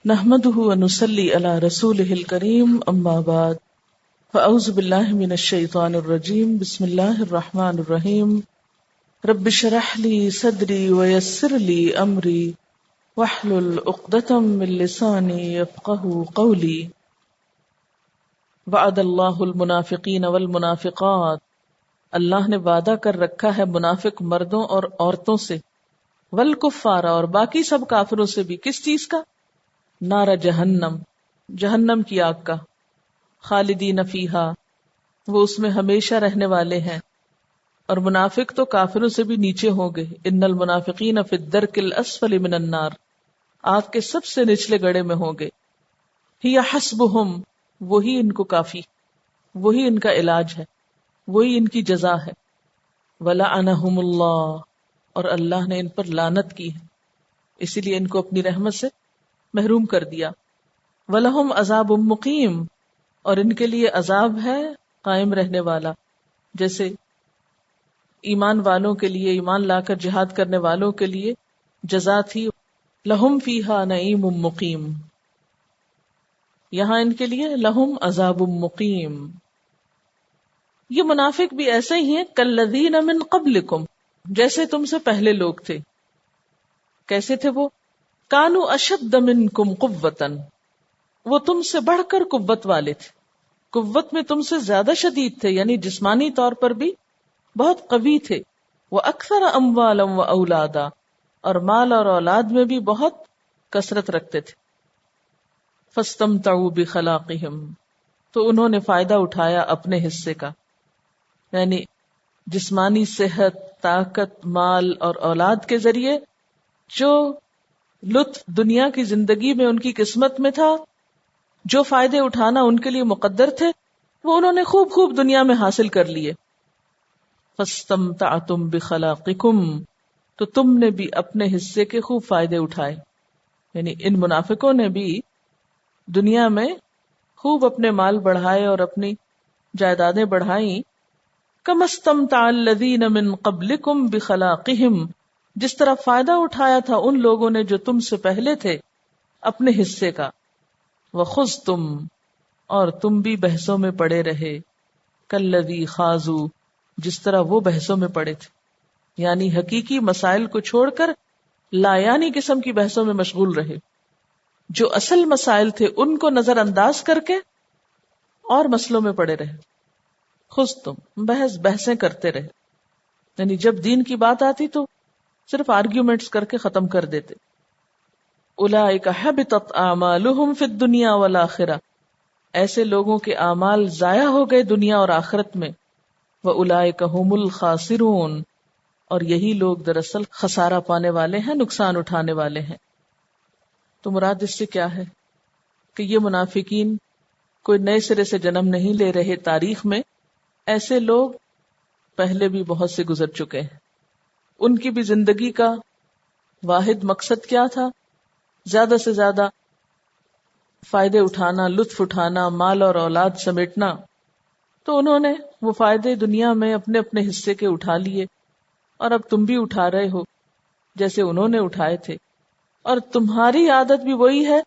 نحمده ونصلي على رسوله الكريم اما بعد فاعوذ بالله من الشيطان الرجيم بسم الله الرحمن الرحيم رب اشرح لي صدري ويسر لي امري واحلل عقدة من لساني يفقهوا قولي وعد الله المنافقين والمنافقات، اللہ نے وعدہ کر رکھا ہے منافق مردوں اور عورتوں سے، والکفار اور باقی سب کافروں سے بھی، کس چیز کا؟ نار جہنم، جہنم کی آگ کا، خالدین فیہا، وہ اس میں ہمیشہ رہنے والے ہیں، اور منافق تو کافروں سے بھی نیچے ہوں گے، ان المنافقین فی الدرک الاسفل من النار، آگ کے سب سے نچلے گڑھے میں ہوں گے، ہی حسبہم، وہی ان کو کافی، وہی ان کا علاج ہے، وہی ان کی جزا ہے، ولعنہم اللہ، اور اللہ نے ان پر لعنت کی ہے، اسی لیے ان کو اپنی رحمت سے محروم کر دیا، وَلَهُمْ عَذَابٌ مُقِيمٌ، اور ان کے لیے عذاب ہے قائم رہنے والا، جیسے ایمان والوں کے لیے، ایمان لا کر جہاد کرنے والوں کے لیے جزا تھی لَهُمْ فِيهَا نَعِيمٌ مُقِيمٌ، یہاں ان کے لیے لَهُمْ عَذَابٌ مُقِيمٌ۔ یہ منافق بھی ایسے ہی ہیں كَالَّذِينَ مِن قَبْلِكُمْ، جیسے تم سے پہلے لوگ تھے۔ کیسے تھے وہ؟ کانو اشد منکم قوتاً، وہ تم سے بڑھ کر قوت والے تھے، قوت میں تم سے زیادہ شدید تھے، یعنی جسمانی طور پر بھی بہت قوی تھے، وہ اکثر اموالا و اولادا، اور مال اور اولاد میں بھی بہت کثرت رکھتے تھے۔ فاستمتعوا بخلاقہم، تو انہوں نے فائدہ اٹھایا اپنے حصے کا، یعنی جسمانی صحت، طاقت، مال اور اولاد کے ذریعے جو لطف دنیا کی زندگی میں ان کی قسمت میں تھا، جو فائدے اٹھانا ان کے لیے مقدر تھے، وہ انہوں نے خوب خوب دنیا میں حاصل کر لیے۔ فاستمتعتم بخلاقکم، تو تم نے بھی اپنے حصے کے خوب فائدے اٹھائے، یعنی ان منافقوں نے بھی دنیا میں خوب اپنے مال بڑھائے اور اپنی جائیدادیں بڑھائیں۔ کما استمتع الذین من قبلکم بخلاقہم، جس طرح فائدہ اٹھایا تھا ان لوگوں نے جو تم سے پہلے تھے اپنے حصے کا، وَخُذْتُمْ، اور تم بھی بحثوں میں پڑے رہے، کالذی خاضوا، جس طرح وہ بحثوں میں پڑے تھے، یعنی حقیقی مسائل کو چھوڑ کر لایانی قسم کی بحثوں میں مشغول رہے، جو اصل مسائل تھے ان کو نظر انداز کر کے اور مسئلوں میں پڑے رہے۔ خُذْتُمْ، بحثیں کرتے رہے، یعنی جب دین کی بات آتی تو صرف آرگیومنٹس کر کے ختم کر دیتے۔ اولئک حبطت اعمالہم فی الدنیا والآخرہ، ایسے لوگوں کے اعمال ضائع ہو گئے دنیا اور آخرت میں۔ واولئک ھم الخاسرون، اور یہی لوگ دراصل خسارہ پانے والے ہیں، نقصان اٹھانے والے ہیں۔ تو مراد اس سے کیا ہے کہ یہ منافقین کوئی نئے سرے سے جنم نہیں لے رہے، تاریخ میں ایسے لوگ پہلے بھی بہت سے گزر چکے ہیں۔ ان کی بھی زندگی کا واحد مقصد کیا تھا؟ زیادہ سے زیادہ فائدے اٹھانا، لطف اٹھانا، مال اور اولاد سمیٹنا، تو انہوں نے وہ فائدے دنیا میں اپنے اپنے حصے کے اٹھا لیے، اور اب تم بھی اٹھا رہے ہو جیسے انہوں نے اٹھائے تھے، اور تمہاری عادت بھی وہی ہے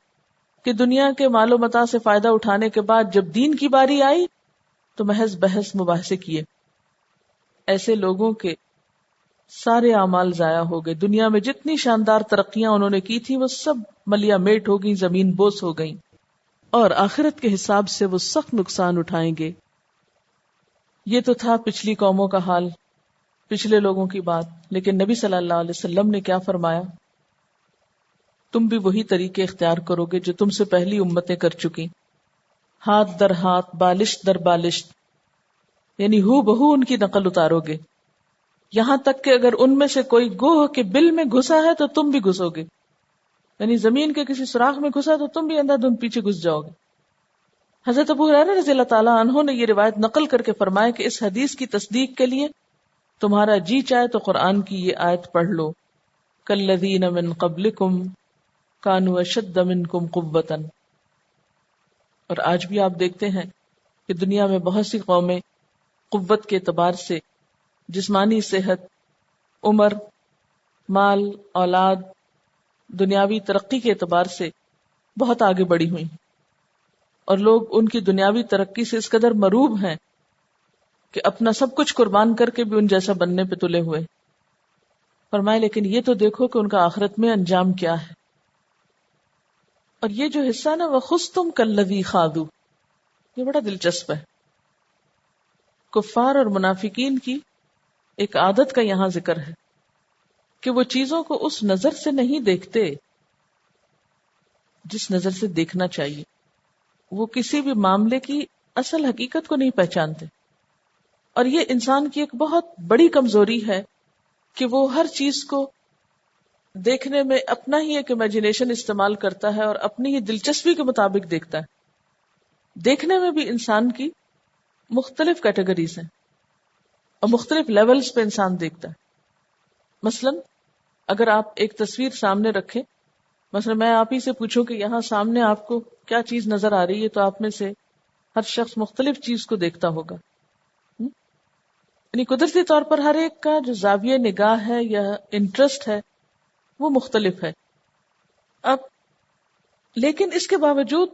کہ دنیا کے مال و متاع سے فائدہ اٹھانے کے بعد جب دین کی باری آئی تو محض بحث مباحثے کیے۔ ایسے لوگوں کے سارے اعمال ضائع ہو گئے، دنیا میں جتنی شاندار ترقیاں انہوں نے کی تھی وہ سب ملیا میٹ ہو گئیں، زمین بوس ہو گئیں، اور آخرت کے حساب سے وہ سخت نقصان اٹھائیں گے۔ یہ تو تھا پچھلی قوموں کا حال، پچھلے لوگوں کی بات، لیکن نبی صلی اللہ علیہ وسلم نے کیا فرمایا؟ تم بھی وہی طریقے اختیار کرو گے جو تم سے پہلی امتیں کر چکی، ہاتھ در ہاتھ، بالشت در بالشت، یعنی ہو بہو ان کی نقل اتارو گے، یہاں تک کہ اگر ان میں سے کوئی گوہ کے بل میں گھسا ہے تو تم بھی گھسو گے، یعنی زمین کے کسی سوراخ میں گھسا تو تم بھی اندھا دھند پیچھے گھس جاؤ گے۔ حضرت ابو ہریرہ رضی اللہ تعالیٰ عنہ نے یہ روایت نقل کر کے فرمایا کہ اس حدیث کی تصدیق کے لیے تمہارا جی چاہے تو قرآن کی یہ آیت پڑھ لو، کالذین من قبلکم کانوا اشد منکم قوۃ۔ اور آج بھی آپ دیکھتے ہیں کہ دنیا میں بہت سی قومیں قوت کے اعتبار سے، جسمانی صحت، عمر، مال، اولاد، دنیاوی ترقی کے اعتبار سے بہت آگے بڑھی ہوئی، اور لوگ ان کی دنیاوی ترقی سے اس قدر مروب ہیں کہ اپنا سب کچھ قربان کر کے بھی ان جیسا بننے پہ تلے ہوئے. فرمائے لیکن یہ تو دیکھو کہ ان کا آخرت میں انجام کیا ہے. اور یہ جو حصہ نا وَخُسْتُمْ كَالَّذِي خَاضُوا، یہ بڑا دلچسپ ہے. کفار اور منافقین کی ایک عادت کا یہاں ذکر ہے کہ وہ چیزوں کو اس نظر سے نہیں دیکھتے جس نظر سے دیکھنا چاہیے. وہ کسی بھی معاملے کی اصل حقیقت کو نہیں پہچانتے، اور یہ انسان کی ایک بہت بڑی کمزوری ہے کہ وہ ہر چیز کو دیکھنے میں اپنا ہی ایک امیجنیشن استعمال کرتا ہے اور اپنی ہی دلچسپی کے مطابق دیکھتا ہے. دیکھنے میں بھی انسان کی مختلف کیٹیگریز ہیں اور مختلف لیولز پہ انسان دیکھتا ہے. مثلا اگر آپ ایک تصویر سامنے رکھیں، مثلا میں آپ ہی سے پوچھوں کہ یہاں سامنے آپ کو کیا چیز نظر آ رہی ہے، تو آپ میں سے ہر شخص مختلف چیز کو دیکھتا ہوگا. یعنی قدرتی طور پر ہر ایک کا جو زاویہ نگاہ ہے یا انٹرسٹ ہے وہ مختلف ہے. اب لیکن اس کے باوجود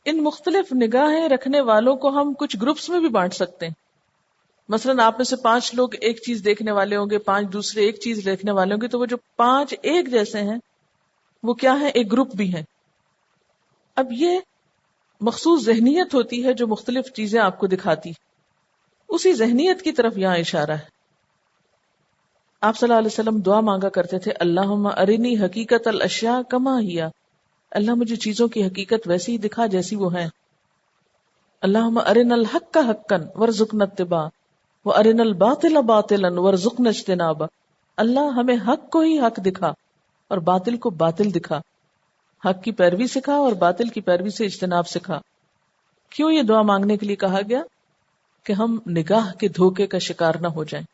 ان مختلف نگاہیں رکھنے والوں کو ہم کچھ گروپس میں بھی بانٹ سکتے ہیں. مثلا آپ میں سے 5 لوگ ایک چیز دیکھنے والے ہوں گے، 5 دوسرے ایک چیز دیکھنے والے ہوں گے، تو وہ جو 5 ایک جیسے ہیں وہ کیا ہے؟ ایک گروپ بھی ہے. اب یہ مخصوص ذہنیت ہوتی ہے جو مختلف چیزیں آپ کو دکھاتی. اسی ذہنیت کی طرف یہاں اشارہ ہے. آپ صلی اللہ علیہ وسلم دعا مانگا کرتے تھے، اللہم ارنی حقیقت الاشیاء کما ہیا، اللہ مجھے چیزوں کی حقیقت ویسی ہی دکھا جیسی وہ ہیں. اللہم ارنا الحق حقا وارزقنا اتباع وارنا الباطل باطلا وارزقنا اجتنابا. اللہ ہمیں حق کو ہی حق دکھا اور باطل کو باطل دکھا، حق کی پیروی سکھا اور باطل کی پیروی سے اجتناب سکھا. کیوں یہ دعا مانگنے کے لیے کہا گیا؟ کہ ہم نگاہ کے دھوکے کا شکار نہ ہو جائیں.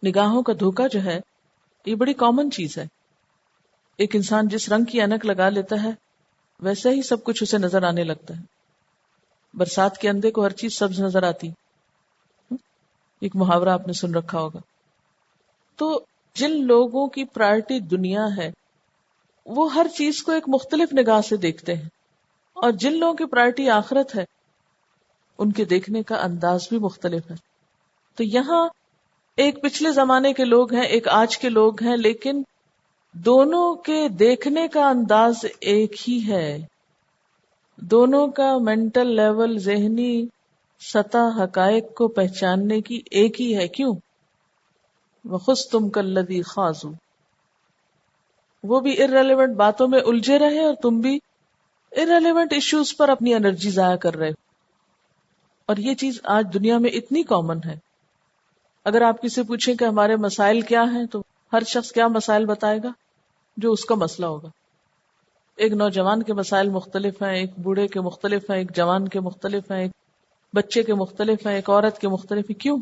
نگاہوں کا دھوکا جو ہے یہ بڑی کامن چیز ہے. ایک انسان جس رنگ کی اینک لگا لیتا ہے ویسے ہی سب کچھ اسے نظر آنے لگتا ہے. برسات کے اندھے کو ہر چیز سبز نظر آتی، ایک محاورہ آپ نے سن رکھا ہوگا. تو جن لوگوں کی پرائرٹی دنیا ہے وہ ہر چیز کو ایک مختلف نگاہ سے دیکھتے ہیں، اور جن لوگوں کی پرائرٹی آخرت ہے ان کے دیکھنے کا انداز بھی مختلف ہے. تو یہاں ایک پچھلے زمانے کے لوگ ہیں، ایک آج کے لوگ ہیں، لیکن دونوں کے دیکھنے کا انداز ایک ہی ہے. دونوں کا مینٹل لیول، ذہنی سطح حقائق کو پہچاننے کی ایک ہی ہے. کیوں؟ وَخُسْتُمْ كَالَّذِي خَاضُوا. وہ بھی irrelevant باتوں میں الجھے رہے اور تم بھی irrelevant ایشوز پر اپنی انرجی ضائع کر رہے. اور یہ چیز آج دنیا میں اتنی کامن ہے. اگر آپ کسی پوچھیں کہ ہمارے مسائل کیا ہیں تو ہر شخص کیا مسائل بتائے گا؟ جو اس کا مسئلہ ہوگا. ایک نوجوان کے مسائل مختلف ہیں، ایک بوڑھے کے مختلف ہیں، ایک جوان کے مختلف ہیں، ایک بچے کے مختلف ہیں، ایک عورت کے مختلف ہیں. کیوں؟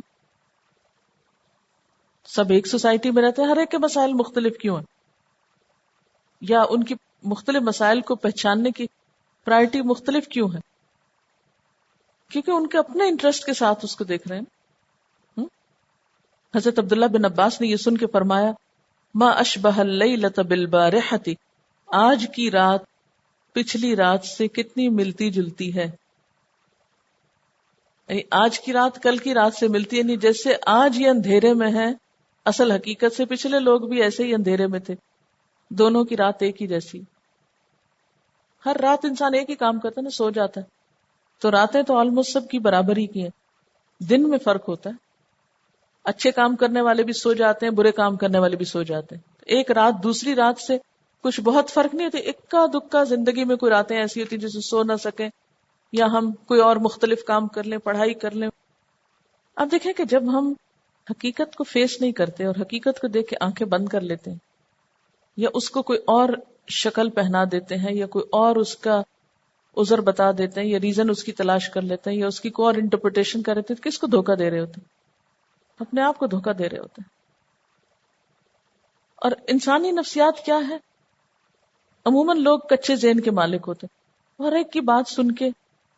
سب ایک سوسائٹی میں رہتے ہیں، ہر ایک کے مسائل مختلف کیوں ہیں؟ یا ان کی مختلف مسائل کو پہچاننے کی پرائرٹی مختلف کیوں ہے؟ کیونکہ ان کے اپنے انٹرسٹ کے ساتھ اس کو دیکھ رہے ہیں. حضرت عبداللہ بن عباس نے یہ سن کے فرمایا، ما اشبہ اللیلۃ بالبارحۃ، آج کی رات پچھلی رات سے کتنی ملتی جلتی ہے. یعنی آج کی رات کل کی رات سے ملتی ہے، یعنی جیسے آج یہ اندھیرے میں ہے، اصل حقیقت سے پچھلے لوگ بھی ایسے ہی اندھیرے میں تھے. دونوں کی رات ایک ہی جیسی. ہر رات انسان ایک ہی کام کرتا ہے نا، سو جاتا ہے. تو راتیں تو آلموسٹ سب کی برابر ہی کی ہیں. دن میں فرق ہوتا ہے. اچھے کام کرنے والے بھی سو جاتے ہیں، برے کام کرنے والے بھی سو جاتے ہیں. ایک رات دوسری رات سے کچھ بہت فرق نہیں ہوتی. اکا دکا زندگی میں کوئی راتیں ایسی ہوتی جسے سو نہ سکیں، یا ہم کوئی اور مختلف کام کر لیں، پڑھائی کر لیں. اب دیکھیں کہ جب ہم حقیقت کو فیس نہیں کرتے اور حقیقت کو دیکھ کے آنکھیں بند کر لیتے ہیں، یا اس کو کوئی اور شکل پہنا دیتے ہیں، یا کوئی اور اس کا عذر بتا دیتے ہیں، یا ریزن اس کی تلاش کر لیتے ہیں، یا اس کی کوئی اور انٹرپریٹیشن کر رہے تھے، کس کو دھوکہ دے رہے ہوتے ہیں؟ اپنے آپ کو دھوکہ دے رہے ہوتے ہیں. اور انسانی نفسیات کیا ہے؟ عموماً لوگ کچے ذہن کے مالک ہوتے ہیں، ہر ایک کی بات سن کے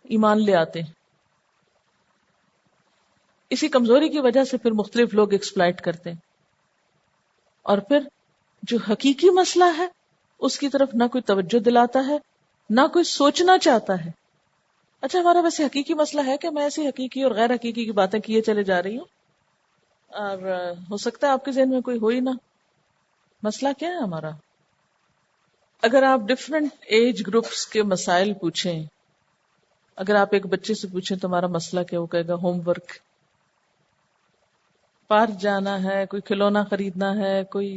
ایمان لے آتے ہیں. اسی کمزوری کی وجہ سے پھر مختلف لوگ ایکسپلائٹ کرتے ہیں، اور پھر جو حقیقی مسئلہ ہے اس کی طرف نہ کوئی توجہ دلاتا ہے نہ کوئی سوچنا چاہتا ہے. اچھا ہمارا ویسے حقیقی مسئلہ ہے کہ میں ایسی حقیقی اور غیر حقیقی کی باتیں کیے چلے جا رہی ہوں اور ہو سکتا ہے آپ کے ذہن میں کوئی ہو ہی نہ. مسئلہ کیا ہے ہمارا؟ اگر آپ ڈفرینٹ ایج گروپس کے مسائل پوچھیں، اگر آپ ایک بچے سے پوچھیں تمہارا مسئلہ کیا، وہ کہے گا ہوم ورک، پارک جانا ہے، کوئی کھلونا خریدنا ہے، کوئی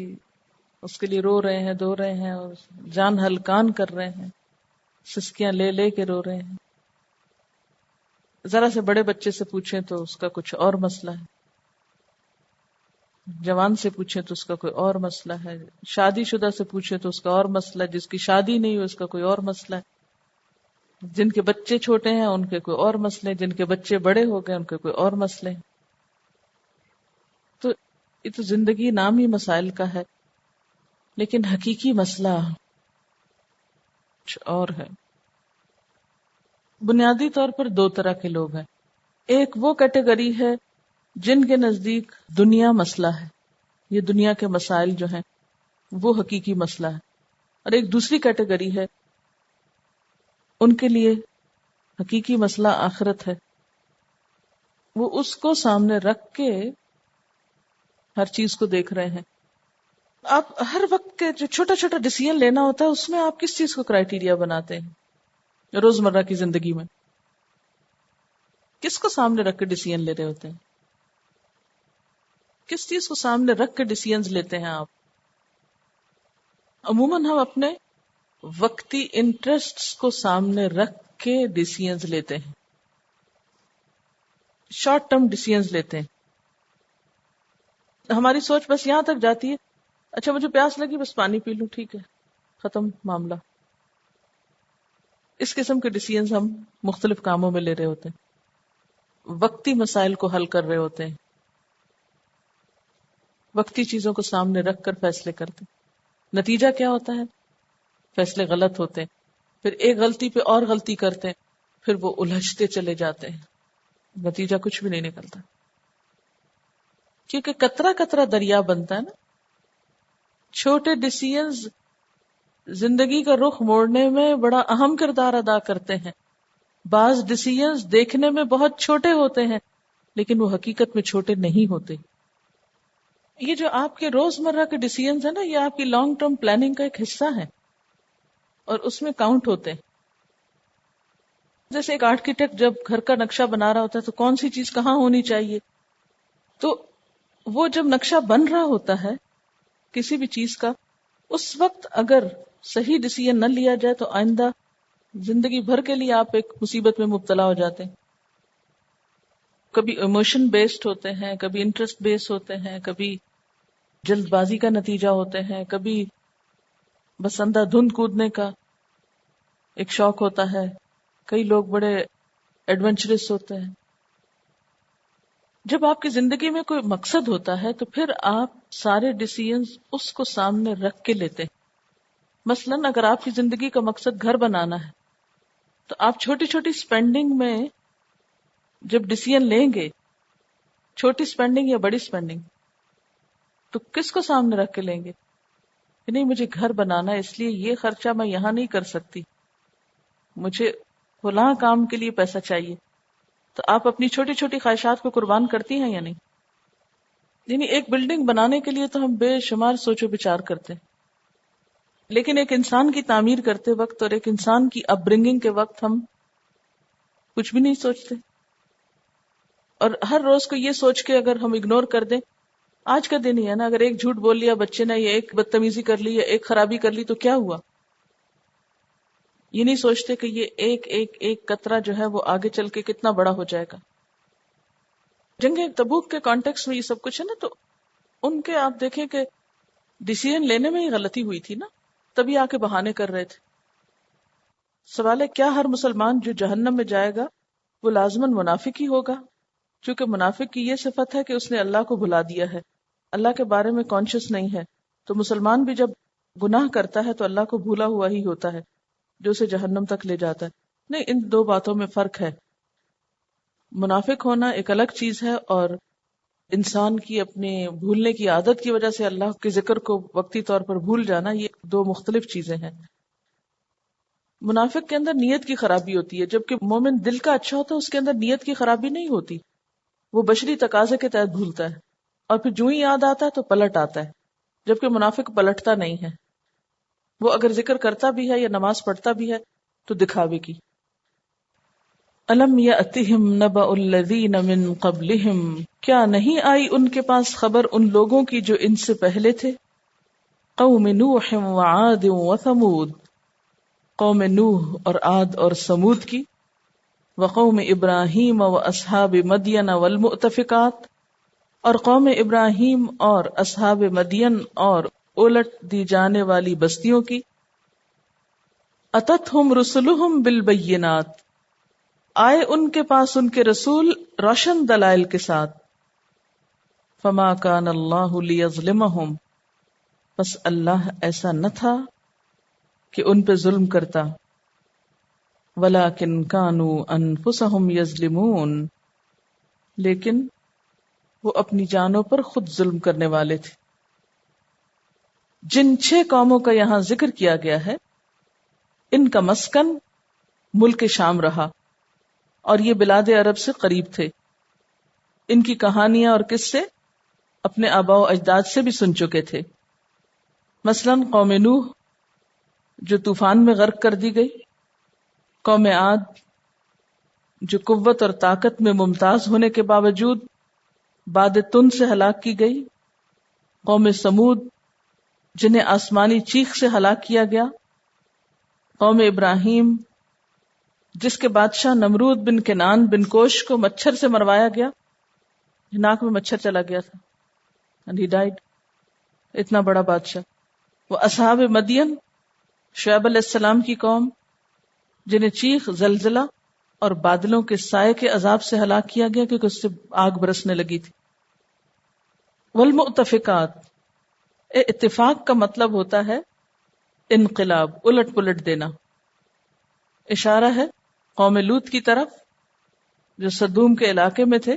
اس کے لیے رو رہے ہیں دو رہے ہیں اور جان ہلکان کر رہے ہیں، سسکیاں لے لے کے رو رہے ہیں. ذرا سے بڑے بچے سے پوچھیں تو اس کا کچھ اور مسئلہ ہے، جوان سے پوچھیں تو اس کا کوئی اور مسئلہ ہے، شادی شدہ سے پوچھیں تو اس کا اور مسئلہ ہے، جس کی شادی نہیں ہوئی اس کا کوئی اور مسئلہ ہے، جن کے بچے چھوٹے ہیں ان کے کوئی اور مسئلے، جن کے بچے بڑے ہو گئے ان کے کوئی اور مسئلے. تو یہ تو زندگی نام ہی مسائل کا ہے، لیکن حقیقی مسئلہ کچھ اور ہے. بنیادی طور پر دو طرح کے لوگ ہیں. ایک وہ کیٹیگری ہے جن کے نزدیک دنیا مسئلہ ہے، یہ دنیا کے مسائل جو ہیں وہ حقیقی مسئلہ ہے. اور ایک دوسری کیٹیگری ہے ان کے لیے حقیقی مسئلہ آخرت ہے، وہ اس کو سامنے رکھ کے ہر چیز کو دیکھ رہے ہیں. آپ ہر وقت کے جو چھوٹا چھوٹا ڈیسیژن لینا ہوتا ہے اس میں آپ کس چیز کو کرائیٹیریا بناتے ہیں؟ روزمرہ کی زندگی میں کس کو سامنے رکھ کے ڈیسیژن لے رہے ہوتے ہیں؟ کس چیز کو سامنے رکھ کے ڈیسیژنز لیتے ہیں آپ؟ عموماً ہم اپنے وقتی انٹرسٹس کو سامنے رکھ کے ڈیسیژنز لیتے ہیں، شارٹ ٹرم ڈیسیژنز لیتے ہیں. ہماری سوچ بس یہاں تک جاتی ہے، اچھا مجھے پیاس لگی بس پانی پی لوں، ٹھیک ہے ختم معاملہ. اس قسم کے ڈیسیژنز ہم مختلف کاموں میں لے رہے ہوتے ہیں، وقتی مسائل کو حل کر رہے ہوتے ہیں، وقتی چیزوں کو سامنے رکھ کر فیصلے کرتے ہیں. نتیجہ کیا ہوتا ہے؟ فیصلے غلط ہوتے ہیں، پھر ایک غلطی پہ اور غلطی کرتے ہیں، پھر وہ الجھتے چلے جاتے ہیں، نتیجہ کچھ بھی نہیں نکلتا. کیونکہ قطرہ قطرہ دریا بنتا ہے نا. چھوٹے ڈیسیژنز زندگی کا رخ موڑنے میں بڑا اہم کردار ادا کرتے ہیں. بعض ڈیسیژنز دیکھنے میں بہت چھوٹے ہوتے ہیں لیکن وہ حقیقت میں چھوٹے نہیں ہوتے. یہ جو آپ کے روزمرہ کے ڈیسیژنز ہیں نا، یہ آپ کی لانگ ٹرم پلاننگ کا ایک حصہ ہے اور اس میں کاؤنٹ ہوتے ہیں. جیسے ایک آرکیٹیکٹ جب گھر کا نقشہ بنا رہا ہوتا ہے تو کون سی چیز کہاں ہونی چاہیے، تو وہ جب نقشہ بن رہا ہوتا ہے کسی بھی چیز کا، اس وقت اگر صحیح ڈیسیژن نہ لیا جائے تو آئندہ زندگی بھر کے لیے آپ ایک مصیبت میں مبتلا ہو جاتے ہیں. کبھی ایموشن بیسڈ ہوتے ہیں، کبھی انٹرسٹ بیس ہوتے ہیں، کبھی جلد بازی کا نتیجہ ہوتے ہیں، کبھی بس اندھا دھند کودنے کا ایک شوق ہوتا ہے. کئی لوگ بڑے ایڈونچرس ہوتے ہیں. جب آپ کی زندگی میں کوئی مقصد ہوتا ہے تو پھر آپ سارے ڈیسیژنز اس کو سامنے رکھ کے لیتے ہیں. مثلاً اگر آپ کی زندگی کا مقصد گھر بنانا ہے تو آپ چھوٹی چھوٹی سپینڈنگ میں جب ڈیسیژن لیں گے، چھوٹی سپینڈنگ یا بڑی سپینڈنگ، تو کس کو سامنے رکھ کے لیں گے کہ نہیں مجھے گھر بنانا ہے اس لیے یہ خرچہ میں یہاں نہیں کر سکتی، مجھے فلاں کام کے لیے پیسہ چاہیے. تو آپ اپنی چھوٹی چھوٹی خواہشات کو قربان کرتی ہیں یا نہیں؟ یعنی ایک بلڈنگ بنانے کے لیے تو ہم بے شمار سوچ و بچار کرتے ہیں، لیکن ایک انسان کی تعمیر کرتے وقت اور ایک انسان کی اپ برنگنگ کے وقت ہم کچھ بھی نہیں سوچتے. اور ہر روز کو یہ سوچ کے اگر ہم اگنور کر دیں، آج کا دن ہی ہے نا، اگر ایک جھوٹ بول لیا بچے نے یا ایک بدتمیزی کر لی یا ایک خرابی کر لی تو کیا ہوا؟ یہ نہیں سوچتے کہ یہ ایک ایک ایک قطرہ جو ہے وہ آگے چل کے کتنا بڑا ہو جائے گا. جنگ تبوک کے کانٹیکس میں یہ سب کچھ ہے نا، تو ان کے آپ دیکھیں کہ ڈیسیژن لینے میں ہی غلطی ہوئی تھی نا، تبھی آ کے بہانے کر رہے تھے. سوال ہے کیا ہر مسلمان جو جہنم میں جائے گا وہ لازماً منافق ہی ہوگا؟ چونکہ منافق کی یہ صفت ہے کہ اس نے اللہ کو بھلا دیا ہے، اللہ کے بارے میں کانشیس نہیں ہے. تو مسلمان بھی جب گناہ کرتا ہے تو اللہ کو بھولا ہوا ہی ہوتا ہے جو اسے جہنم تک لے جاتا ہے. نہیں، ان دو باتوں میں فرق ہے. منافق ہونا ایک الگ چیز ہے اور انسان کی اپنے بھولنے کی عادت کی وجہ سے اللہ کے ذکر کو وقتی طور پر بھول جانا، یہ دو مختلف چیزیں ہیں۔ منافق کے اندر نیت کی خرابی ہوتی ہے، جبکہ مومن دل کا اچھا ہوتا ہے، اس کے اندر نیت کی خرابی نہیں ہوتی، وہ بشری تقاضے کے تحت بھولتا ہے اور پھر جو ہی یاد آتا ہے تو پلٹ آتا ہے، جبکہ منافق پلٹتا نہیں ہے، وہ اگر ذکر کرتا بھی ہے یا نماز پڑھتا بھی ہے تو دکھاوے کی۔ الم یأتہم نبأ الذین من قبلہم، کیا نہیں آئی ان کے پاس خبر ان لوگوں کی جو ان سے پہلے تھے، قوم نوح وعاد وثمود، قوم نوح اور عاد اور سمود کی، وقوم ابراہیم واصحاب مدین والمؤتفقات، اور قوم ابراہیم اور اصحاب مدین اور الٹ دی جانے والی بستیوں کی، اتتہم رسلہم بالبینات، آئے ان کے پاس ان کے رسول روشن دلائل کے ساتھ، فما کان اللہ لیظلمہم، بس اللہ ایسا نہ تھا کہ ان پہ ظلم کرتا، ولیکن کانوا انفسہم یظلمون، لیکن وہ اپنی جانوں پر خود ظلم کرنے والے تھے۔ جن 6 قوموں کا یہاں ذکر کیا گیا ہے، ان کا مسکن ملک شام رہا اور یہ بلاد عرب سے قریب تھے۔ ان کی کہانیاں اور قصے اپنے آباء و اجداد سے بھی سن چکے تھے، مثلا قوم نوح جو طوفان میں غرق کر دی گئی، قوم عاد جو قوت اور طاقت میں ممتاز ہونے کے باوجود باد تند سے ہلاک کی گئی، قوم سمود جنہیں آسمانی چیخ سے ہلاک کیا گیا، قوم ابراہیم جس کے بادشاہ نمرود بن کنعان بن کوش کو مچھر سے مروایا گیا، ناک میں مچھر چلا گیا تھا and he died، اتنا بڑا بادشاہ۔ وہ اصحاب مدین شعیب علیہ السلام کی قوم جنہیں چیخ، زلزلہ اور بادلوں کے سائے کے عذاب سے ہلاک کیا گیا کیونکہ اس سے آگ برسنے لگی تھی۔ والمؤتفقات، اتفاق کا مطلب ہوتا ہے انقلاب، الٹ پلٹ دینا، اشارہ ہے قوم لوط کی طرف جو سدوم کے علاقے میں تھے،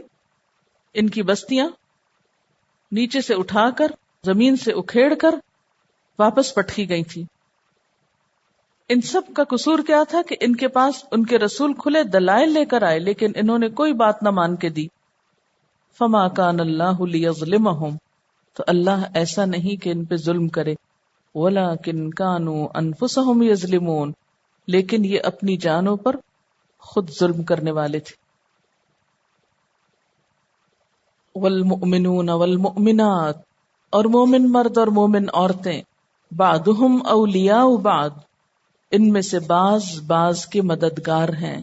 ان کی بستیاں نیچے سے اٹھا کر زمین سے اکھیڑ کر واپس پٹکی گئی تھی۔ ان سب کا قصور کیا تھا کہ ان کے پاس ان کے رسول کھلے دلائل لے کر آئے، لیکن انہوں نے کوئی بات نہ مان کے دی۔ فما کان اللہ لیظلمہم، تو اللہ ایسا نہیں کہ ان پہ ظلم کرے، ولیکن کانوا انفسہم یظلمون، لیکن یہ اپنی جانوں پر خود ظلم کرنے والے تھے۔ والمؤمنون والمؤمنات، اور مومن مرد اور مومن عورتیں، بعضهم اولیاء بعض، ان میں سے بعض کے مددگار ہیں۔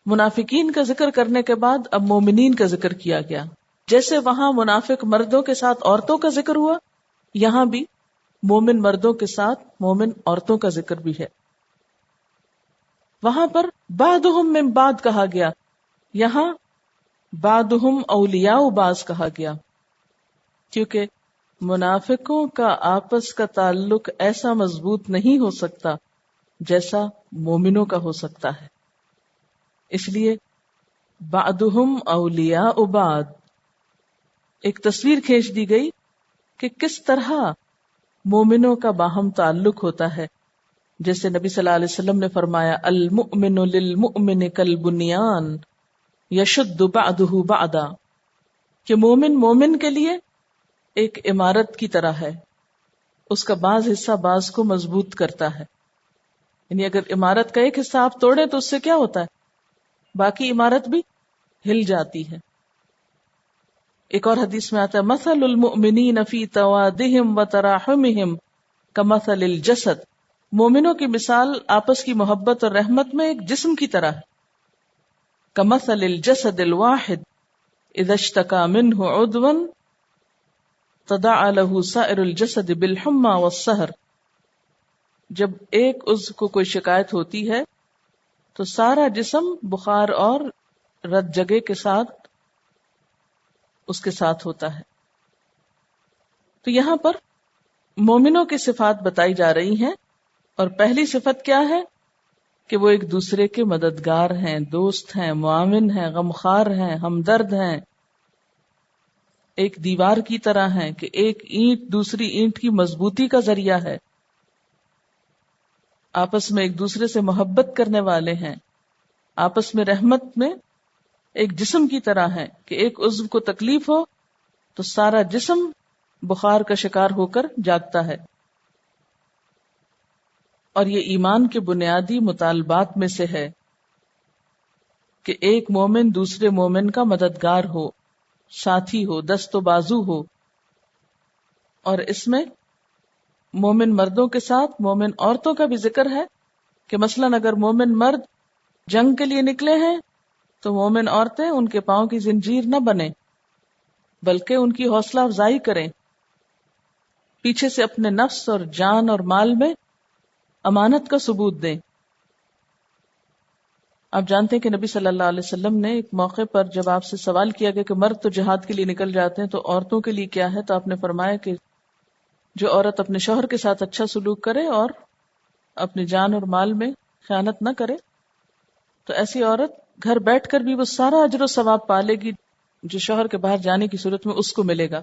منافقین کا ذکر کرنے کے بعد اب مومنین کا ذکر کیا گیا، جیسے وہاں منافق مردوں کے ساتھ عورتوں کا ذکر ہوا، یہاں بھی مومن مردوں کے ساتھ مومن عورتوں کا ذکر بھی ہے۔ وہاں پر بعضهم من بعض کہا گیا، یہاں بعضهم اولیاء بعض کہا گیا، کیونکہ منافقوں کا آپس کا تعلق ایسا مضبوط نہیں ہو سکتا جیسا مومنوں کا ہو سکتا ہے، اس لیے بعضهم اولیاء بعض ایک تصویر کھینچ دی گئی کہ کس طرح مومنوں کا باہم تعلق ہوتا ہے، جیسے نبی صلی اللہ علیہ وسلم نے فرمایا المؤمن للمؤمن کالبنیان یشد بعضہ بعضا، کہ مومن مومن کے لیے ایک عمارت کی طرح ہے، اس کا بعض حصہ بعض کو مضبوط کرتا ہے، یعنی اگر عمارت کا ایک حصہ آپ توڑیں تو اس سے کیا ہوتا ہے، باقی عمارت بھی ہل جاتی ہے۔ ایک اور حدیث میں آتا ہے مثل المؤمنین فی توادہم وتراحمہم کمثل الجسد، مومنوں کی مثال آپس کی محبت اور رحمت میں ایک جسم کی طرح ہے، کمثل الجسد الواحد اذا اشتکا منہ عضوا تداعی لہ سائر الجسد بالحمى والسہر، جب ایک عضو کو کوئی شکایت ہوتی ہے تو سارا جسم بخار اور رت جگے کے ساتھ اس کے ساتھ ہوتا ہے۔ تو یہاں پر مومنوں کی صفات بتائی جا رہی ہیں، اور پہلی صفت کیا ہے کہ وہ ایک دوسرے کے مددگار ہیں، دوست ہیں، معاون ہیں، غمخوار ہیں، ہمدرد ہیں۔ ایک دیوار کی طرح ہیں کہ ایک اینٹ دوسری اینٹ کی مضبوطی کا ذریعہ ہے، آپس میں ایک دوسرے سے محبت کرنے والے ہیں، آپس میں رحمت میں ایک جسم کی طرح ہیں کہ ایک عضو کو تکلیف ہو تو سارا جسم بخار کا شکار ہو کر جاگتا ہے۔ اور یہ ایمان کے بنیادی مطالبات میں سے ہے کہ ایک مومن دوسرے مومن کا مددگار ہو، ساتھی ہو، دست و بازو ہو، اور اس میں مومن مردوں کے ساتھ مومن عورتوں کا بھی ذکر ہے کہ مثلاً اگر مومن مرد جنگ کے لیے نکلے ہیں تو مومن عورتیں ان کے پاؤں کی زنجیر نہ بنیں بلکہ ان کی حوصلہ افزائی کریں، پیچھے سے اپنے نفس اور جان اور مال میں امانت کا ثبوت دیں۔ آپ جانتے ہیں کہ نبی صلی اللہ علیہ وسلم نے ایک موقع پر جب آپ سے سوال کیا گیا کہ مرد تو جہاد کے لیے نکل جاتے ہیں تو عورتوں کے لیے کیا ہے، تو آپ نے فرمایا کہ جو عورت اپنے شوہر کے ساتھ اچھا سلوک کرے اور اپنی جان اور مال میں خیانت نہ کرے تو ایسی عورت گھر بیٹھ کر بھی وہ سارا اجر و ثواب پالے گی جو شوہر کے باہر جانے کی صورت میں اس کو ملے گا،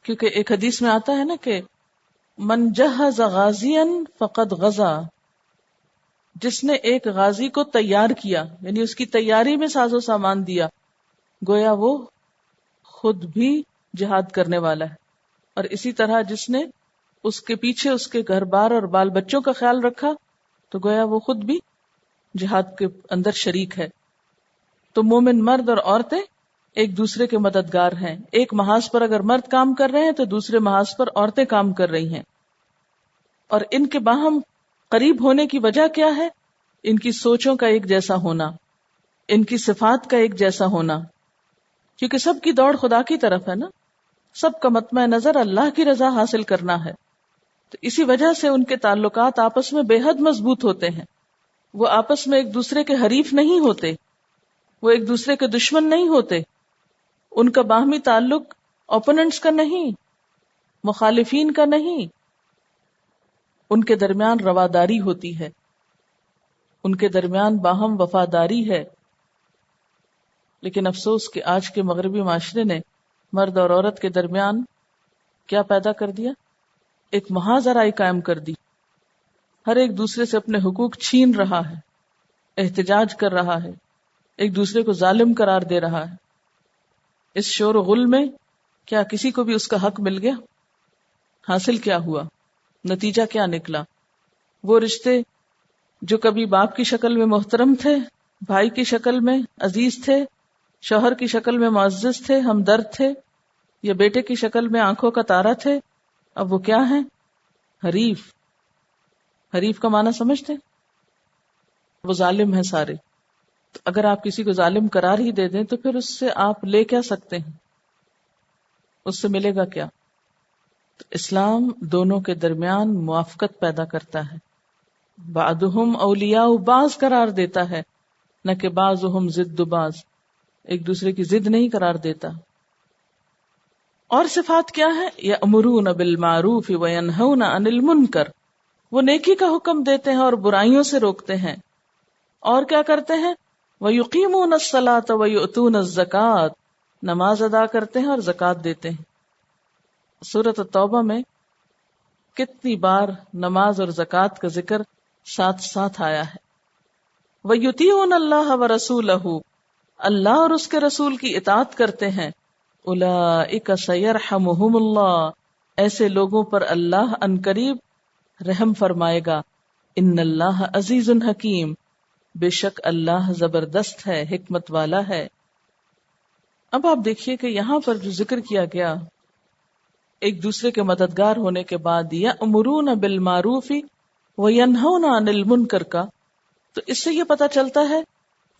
کیونکہ ایک حدیث میں آتا ہے نا کہ من جہز غازیا فقد غزا، جس نے ایک غازی کو تیار کیا یعنی اس کی تیاری میں ساز و سامان دیا، گویا وہ خود بھی جہاد کرنے والا ہے، اور اسی طرح جس نے اس کے پیچھے اس کے گھر بار اور بال بچوں کا خیال رکھا تو گویا وہ خود بھی جہاد کے اندر شریک ہے۔ تو مومن مرد اور عورتیں ایک دوسرے کے مددگار ہیں، ایک محاذ پر اگر مرد کام کر رہے ہیں تو دوسرے محاذ پر عورتیں کام کر رہی ہیں، اور ان کے باہم قریب ہونے کی وجہ کیا ہے؟ ان کی سوچوں کا ایک جیسا ہونا، ان کی صفات کا ایک جیسا ہونا، کیونکہ سب کی دوڑ خدا کی طرف ہے نا، سب کا مطمع نظر اللہ کی رضا حاصل کرنا ہے، تو اسی وجہ سے ان کے تعلقات آپس میں بے حد مضبوط ہوتے ہیں، وہ آپس میں ایک دوسرے کے حریف نہیں ہوتے، وہ ایک دوسرے کے دشمن نہیں ہوتے، ان کا باہمی تعلق اوپوننٹس کا نہیں، مخالفین کا نہیں، ان کے درمیان رواداری ہوتی ہے، ان کے درمیان باہم وفاداری ہے۔ لیکن افسوس کہ آج کے مغربی معاشرے نے مرد اور عورت کے درمیان کیا پیدا کر دیا؟ ایک مہاذرائی قائم کر دی، ہر ایک دوسرے سے اپنے حقوق چھین رہا ہے، احتجاج کر رہا ہے، ایک دوسرے کو ظالم قرار دے رہا ہے۔ اس شور و غل میں کیا کسی کو بھی اس کا حق مل گیا؟ حاصل کیا ہوا؟ نتیجہ کیا نکلا؟ وہ رشتے جو کبھی باپ کی شکل میں محترم تھے، بھائی کی شکل میں عزیز تھے، شوہر کی شکل میں معزز تھے، ہمدرد تھے، یا بیٹے کی شکل میں آنکھوں کا تارا تھے، اب وہ کیا ہیں؟ حریف۔ حریف کا معنی سمجھتے؟ وہ ظالم ہیں سارے۔ تو اگر آپ کسی کو ظالم قرار ہی دے دیں تو پھر اس سے آپ لے کیا سکتے ہیں؟ اس سے ملے گا کیا؟ تو اسلام دونوں کے درمیان موافقت پیدا کرتا ہے، بعضهم اولیاء بعض قرار دیتا ہے، نہ کہ بعضهم ضد بعض، ایک دوسرے کی ضد نہیں قرار دیتا۔ اور صفات کیا ہے؟ یأمرون بالمعروف وینہون عن المنکر، وہ نیکی کا حکم دیتے ہیں اور برائیوں سے روکتے ہیں، اور کیا کرتے ہیں؟ وَيُقِيمُونَ الصَّلَاةَ وَيُؤْتُونَ الزَّكَاةَ، نماز ادا کرتے ہیں اور زکوٰۃ دیتے ہیں۔ سورۃ التوبہ میں کتنی بار نماز اور زکوٰۃ کا ذکر ساتھ ساتھ آیا ہے۔ وَيُطِيعُونَ اللَّهَ وَرَسُولَهُ، اللہ اور اس کے رسول کی اطاعت کرتے ہیں۔ أُولَئِكَ سَيَرْحَمُهُمُ اللَّهُ، ایسے لوگوں پر اللہ عنقریب رحم فرمائے گا۔ إِنَّ اللَّهَ عَزِيزٌ حَكِيمٌ، بے شک اللہ زبردست ہے، حکمت والا ہے۔ اب آپ دیکھیے کہ یہاں پر جو ذکر کیا گیا ایک دوسرے کے مددگار ہونے کے بعد یأمرون بالمعروف وینہون عن المنکر کا، تو اس سے یہ پتہ چلتا ہے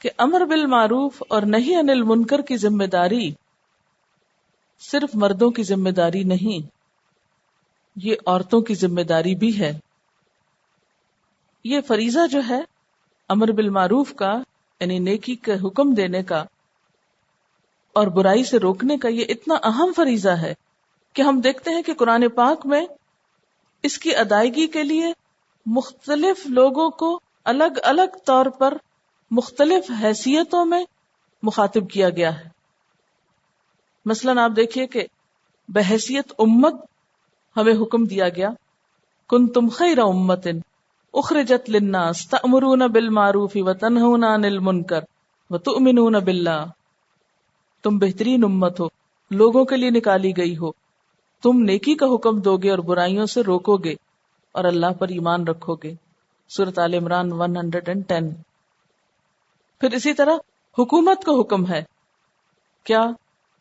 کہ امر بالمعروف اور نہی عن المنکر کی ذمہ داری صرف مردوں کی ذمہ داری نہیں، یہ عورتوں کی ذمہ داری بھی ہے۔ یہ فریضہ جو ہے امر بالمعروف کا، یعنی نیکی کا حکم دینے کا اور برائی سے روکنے کا، یہ اتنا اہم فریضہ ہے کہ ہم دیکھتے ہیں کہ قرآن پاک میں اس کی ادائیگی کے لیے مختلف لوگوں کو الگ الگ طور پر مختلف حیثیتوں میں مخاطب کیا گیا ہے۔ مثلاً آپ دیکھیے کہ بحیثیت امت ہمیں حکم دیا گیا، کنتم خیر امت اخرجت للناس تأمرون بالمعروف وتنہون عن المنکر وتؤمنون باللہ، تم بہترین امت ہو، لوگوں کے لیے نکالی گئی ہو، تم نیکی کا حکم دو گے اور برائیوں سے روکو گے اور اللہ پر ایمان رکھو گے، سورۃ آل عمران 110۔ پھر اسی طرح حکومت کا حکم ہے کیا؟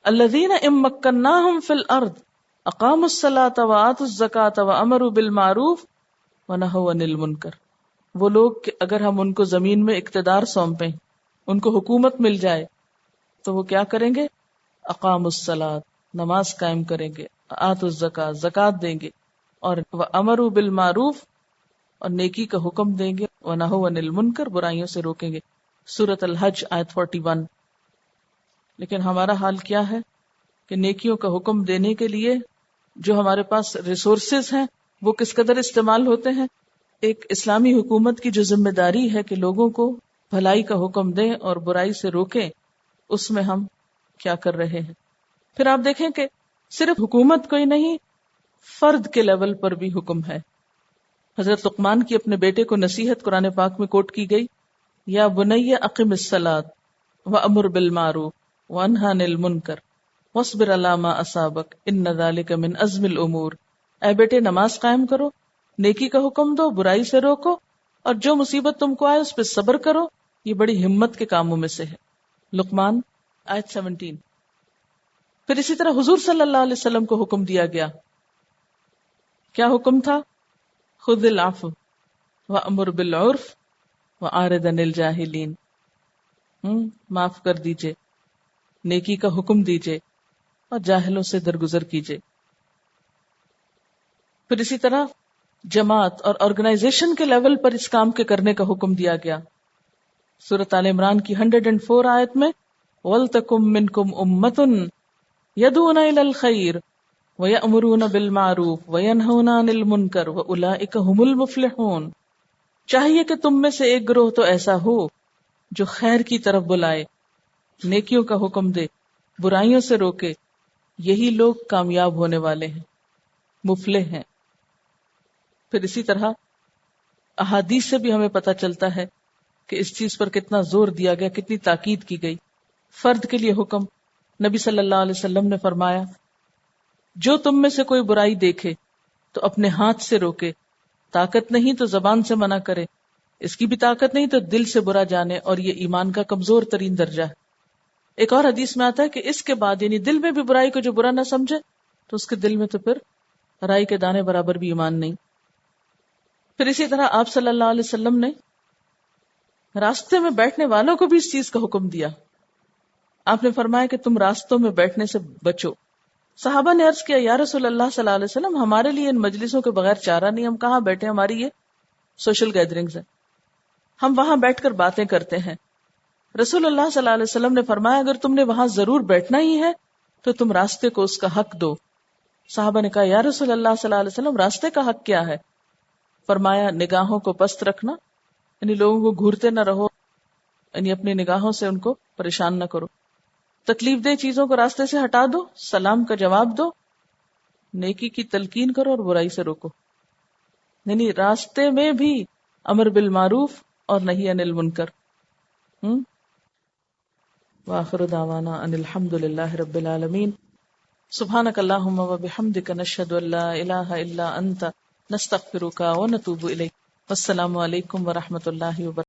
الذین ان مکناہم فی الارض اقاموا الصلاۃ وآتوا الزکاۃ وامروا بالمعروف ونہوا عن المنکر، وہ لوگ کہ اگر ہم ان کو زمین میں اقتدار سونپیں، ان کو حکومت مل جائے تو وہ کیا کریں گے؟ اقاموا الصلاۃ، نماز قائم کریں گے، آتوا الزکاۃ، زکوٰۃ دیں گے، اور وامروا بالمعروف، اور نیکی کا حکم دیں گے، ونہوا عن المنکر، برائیوں سے روکیں گے، سورۃ الحج آیت 41۔ لیکن ہمارا حال کیا ہے کہ نیکیوں کا حکم دینے کے لیے جو ہمارے پاس ریسورسز ہیں وہ کس قدر استعمال ہوتے ہیں؟ ایک اسلامی حکومت کی جو ذمہ داری ہے کہ لوگوں کو بھلائی کا حکم دیں اور برائی سے روکیں، اس میں ہم کیا کر رہے ہیں؟ پھر آپ دیکھیں کہ صرف حکومت کو ہی نہیں، فرد کے لیول پر بھی حکم ہے۔ حضرت لقمان کی اپنے بیٹے کو نصیحت قرآن پاک میں کوٹ کی گئی، یا بنی اقم الصلاۃ وامر بالمعروف وانہی عن المنکر واصبر علی ما اصابک ان ذلک من عزم الامور، اے بیٹے نماز قائم کرو، نیکی کا حکم دو، برائی سے روکو، اور جو مصیبت تم کو آئے اس پہ صبر کرو، یہ بڑی ہمت کے کاموں میں سے ہے، لقمان آیت 17۔ پھر اسی طرح حضور صلی اللہ علیہ وسلم کو حکم دیا گیا، کیا حکم تھا؟ خذ العفو وامر بالعرف وأعرض عن الجاہلین، معاف کر دیجئے، نیکی کا حکم دیجئے اور جاہلوں سے درگزر کیجئے۔ پھر اسی طرح جماعت اور آرگنائزیشن کے لیول پر اس کام کے کرنے کا حکم دیا گیا، سورۃ آل عمران کی 104 آیت میں وَلْتَكُمْ مِنْكُمْ أُمَّةٌ يَدْعُونَ إِلَى الْخَيْرِ وَيَأْمُرُونَ بِالْمَعْرُوفِ وَيَنْهَوْنَ عَنِ الْمُنْكَرِ وَأُولَئِكَ هُمُ الْمُفْلِحُونَ، چاہیے کہ تم میں سے ایک گروہ تو ایسا ہو جو خیر کی طرف بلائے، نیکیوں کا حکم دے، برائیوں سے روکے، یہی لوگ کامیاب ہونے والے ہیں، مفلح ہیں۔ پھر اسی طرح احادیث سے بھی ہمیں پتہ چلتا ہے کہ اس چیز پر کتنا زور دیا گیا، کتنی تاکید کی گئی۔ فرد کے لیے حکم، نبی صلی اللہ علیہ وسلم نے فرمایا جو تم میں سے کوئی برائی دیکھے تو اپنے ہاتھ سے روکے، طاقت نہیں تو زبان سے منع کرے، اس کی بھی طاقت نہیں تو دل سے برا جانے، اور یہ ایمان کا کمزور ترین درجہ ہے۔ ایک اور حدیث میں آتا ہے کہ اس کے بعد یعنی دل میں بھی برائی کو جو برا نہ سمجھے تو اس کے دل میں تو پھر رائی کے دانے برابر بھی ایمان نہیں۔ پھر اسی طرح آپ صلی اللہ علیہ وسلم نے راستے میں بیٹھنے والوں کو بھی اس چیز کا حکم دیا، آپ نے فرمایا کہ تم راستوں میں بیٹھنے سے بچو۔ صحابہ نے عرض کیا یا رسول اللہ صلی اللہ علیہ وسلم، ہمارے لیے ان مجلسوں کے بغیر چارہ نہیں، ہم کہاں بیٹھے، ہماری یہ سوشل گیدرنگز ہیں، ہم وہاں بیٹھ کر باتیں کرتے ہیں۔ رسول اللہ صلی اللہ علیہ وسلم نے فرمایا اگر تم نے وہاں ضرور بیٹھنا ہی ہے تو تم راستے کو اس کا حق دو۔ صحابہ نے کہا یا رسول اللہ صلی اللہ علیہ وسلم راستے کا حق کیا ہے؟ فرمایا نگاہوں کو پست رکھنا، یعنی لوگوں کو گھورتے نہ رہو، یعنی اپنی نگاہوں سے ان کو پریشان نہ کرو، تکلیف دہ چیزوں کو راستے سے ہٹا دو، سلام کا جواب دو، نیکی کی تلقین کرو اور برائی سے روکو، یعنی راستے میں بھی امر بالمعروف اور نہی عن المنکر۔ وآخر دعوانا ان الحمد للہ رب العالمین، سبحانک اللہم وبحمدک، نشہد ان لا الہ الا انت، نستغفرک ونتوب الیک۔ والسلام علیکم ورحمۃ اللہ وبرکاتہ۔